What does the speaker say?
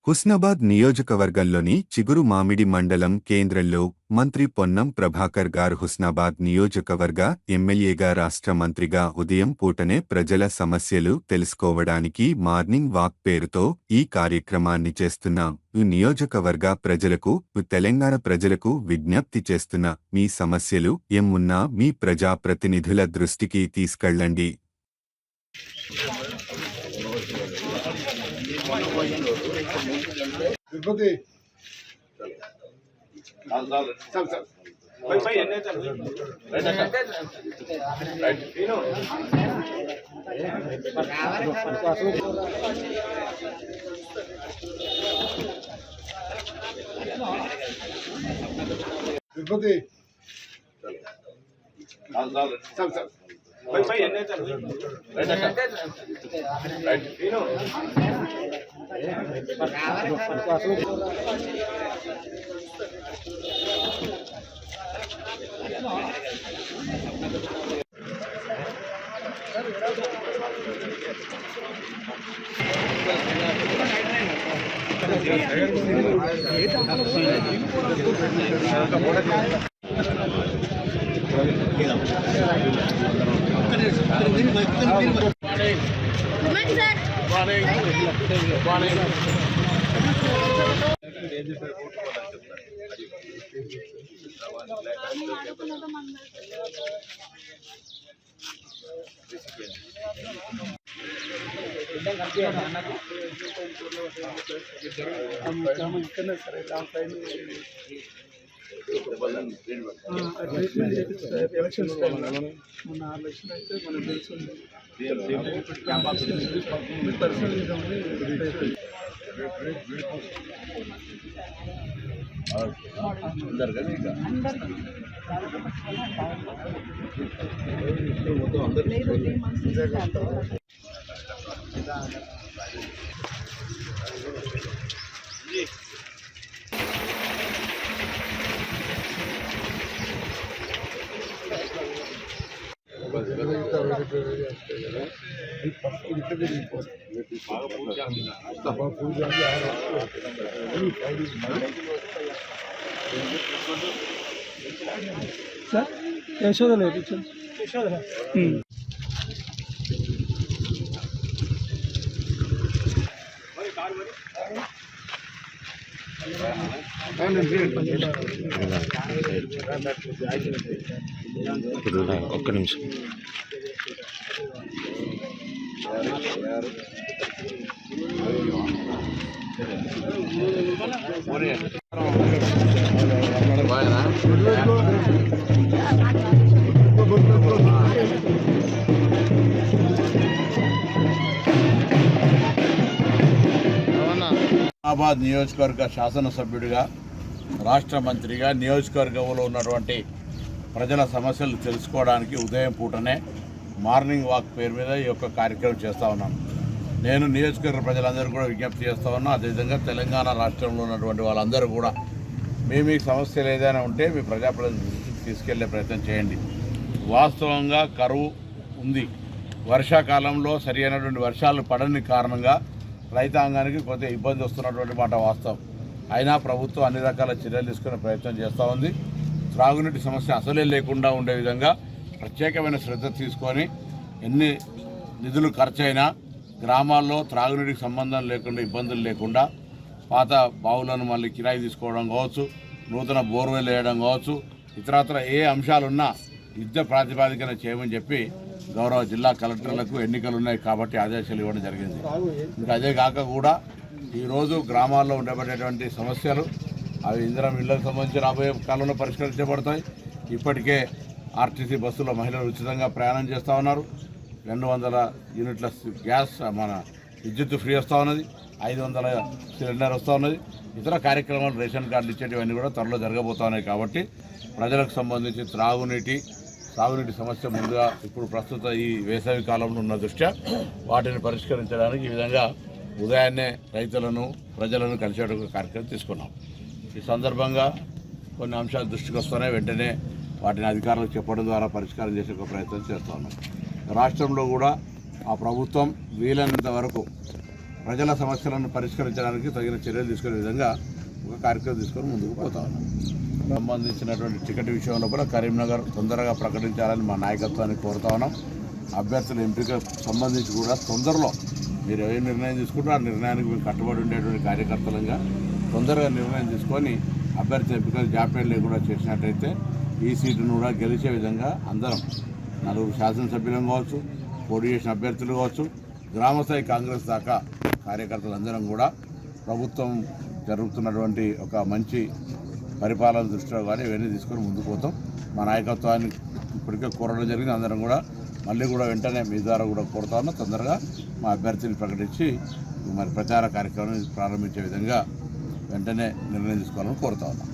హుస్నాబాద్ నియోజకవర్గంలోని చిగురు మామిడి మండలం కేంద్రంలో మంత్రి పొన్నం ప్రభాకర్ గారు హుస్నాబాద్ నియోజకవర్గ ఎమ్మెల్యేగా రాష్ట్ర మంత్రిగా ఉదయం పూటనే ప్రజల సమస్యలు తెలుసుకోవడానికి మార్నింగ్ వాక్ పేరుతో ఈ కార్యక్రమాన్ని చేస్తున్నాం. ఈ నియోజకవర్గ ప్రజలకు, తెలంగాణ ప్రజలకు విజ్ఞప్తి చేస్తున్న మీ సమస్యలు ఏమున్నా మీ ప్రజాప్రతినిధుల దృష్టికి తీసుకెళ్లండి. తిరుపతి తిరుపతి ఎలక్షన్స్ మొన్న 6 లక్షలు అయితే మనకు తెలుస్తుంది. యశోద లేదు యశోద ఒక్క నిమిషం. హుస్నాబాద్ నియోజకవర్గ శాసనసభ్యుడిగా, రాష్ట్ర మంత్రిగా నియోజకవర్గంలో ఉన్నటువంటి ప్రజల సమస్యలు తెలుసుకోవడానికి ఉదయం పూటనే మార్నింగ్ వాక్ పేరు మీద ఈ యొక్క కార్యక్రమం చేస్తూ ఉన్నాను. నేను నియోజకవర్గ ప్రజలందరూ కూడా విజ్ఞప్తి చేస్తూ ఉన్నా. అదేవిధంగా తెలంగాణ రాష్ట్రంలో ఉన్నటువంటి వాళ్ళందరూ కూడా మీ సమస్యలు ఏదైనా ఉంటే మీ ప్రజాప్రతినిధులకు తీసుకెళ్లే ప్రయత్నం చేయండి. వాస్తవంగా కరువు ఉంది. వర్షాకాలంలో సరి అయినటువంటి వర్షాలు పడని కారణంగా రైతాంగానికి కొంత ఇబ్బంది వస్తున్నటువంటి మాట వాస్తవం. అయినా ప్రభుత్వం అన్ని రకాల చర్యలు తీసుకునే ప్రయత్నం చేస్తూ ఉంది. త్రాగునీటి సమస్య అసలే లేకుండా ఉండే విధంగా ప్రత్యేకమైన శ్రద్ధ తీసుకొని ఎన్ని నిధులు ఖర్చయినా గ్రామాల్లో త్రాగునీటికి సంబంధం లేకుండా, ఇబ్బందులు లేకుండా పాత బావులను మళ్ళీ కిరాయి తీసుకోవడం కావచ్చు, నూతన బోర్వెల్ వేయడం కావచ్చు, ఇతరత్ర ఏ అంశాలున్నా యుద్ధ ప్రాతిపాదికన చేయమని చెప్పి గౌరవ జిల్లా కలెక్టర్లకు ఎన్నికలు ఉన్నాయి కాబట్టి ఆదేశాలు ఇవ్వడం జరిగింది. ఇంకా అదే కాక కూడా ఈరోజు గ్రామాల్లో ఉండబడేటువంటి సమస్యలు అవి ఇందిరా ఇళ్లకు సంబంధించి రాబోయే కాలంలో పరిష్కరించబడతాయి. ఇప్పటికే ఆర్టీసీ బస్సులో మహిళలు ఉచితంగా ప్రయాణం చేస్తూ ఉన్నారు. 200 యూనిట్ల గ్యాస్ మన విద్యుత్ ఫ్రీ వస్తూ ఉన్నది. 500 సిలిండర్ వస్తూ ఉన్నది. ఇతర కార్యక్రమాలు, రేషన్ కార్డులు ఇచ్చేటివన్నీ కూడా త్వరలో జరగబోతా ఉన్నాయి. కాబట్టి ప్రజలకు సంబంధించి సాగునీటి సమస్య ముందుగా ఇప్పుడు ప్రస్తుత ఈ వేసవి కాలంలో ఉన్న దృష్ట్యా వాటిని పరిష్కరించడానికి ఈ విధంగా ఉదయాన్నే రైతులను, ప్రజలను కలిసేట కార్యక్రమం తీసుకున్నాం. ఈ సందర్భంగా కొన్ని అంశాలు దృష్టికి వస్తున్నాయి. వెంటనే వాటిని అధికారులకు చెప్పడం ద్వారా పరిష్కారం చేసే ఒక ప్రయత్నం చేస్తూ ఉన్నాం. రాష్ట్రంలో కూడా ఆ ప్రభుత్వం వీలైనంత వరకు ప్రజల సమస్యలను పరిష్కరించడానికి తగిన చర్యలు తీసుకునే విధంగా ఒక కార్యక్రమం తీసుకొని ముందుకు పోతా ఉన్నాం. సంబంధించినటువంటి టికెట్ విషయంలో కూడా కరీంనగర్ తొందరగా ప్రకటించాలని మా నాయకత్వాన్ని కోరుతా ఉన్నాం. అభ్యర్థుల ఎంపిక సంబంధించి కూడా తొందరలో మీరు ఏ నిర్ణయం తీసుకుంటారో ఆ నిర్ణయానికి మేము కట్టుబడి ఉండేటువంటి కార్యకర్తలుగా తొందరగా నిర్ణయం తీసుకొని అభ్యర్థి ఎంపికలు జాప్యం లేకుండా చేసినట్టయితే ఈ సీటును కూడా గెలిచే విధంగా అందరం 4 శాసనసభ్యులం కావచ్చు, పోటీ చేసిన అభ్యర్థులు కావచ్చు, గ్రామస్థాయి కాంగ్రెస్ దాకా కార్యకర్తలందరం కూడా ప్రభుత్వం జరుగుతున్నటువంటి ఒక మంచి పరిపాలన దృష్టిలో కానీ ఇవన్నీ తీసుకొని ముందుకు పోతాం. మా నాయకత్వాన్ని ఇప్పటికే కోరడం జరిగింది. అందరం కూడా మళ్ళీ కూడా వెంటనే మీ ద్వారా కూడా కోరుతా ఉన్నాం. తొందరగా మా అభ్యర్థిని ప్రకటించి మరి ప్రచార కార్యక్రమాన్ని ప్రారంభించే విధంగా వెంటనే నిర్ణయం తీసుకోవాలని కోరుతా ఉన్నాం.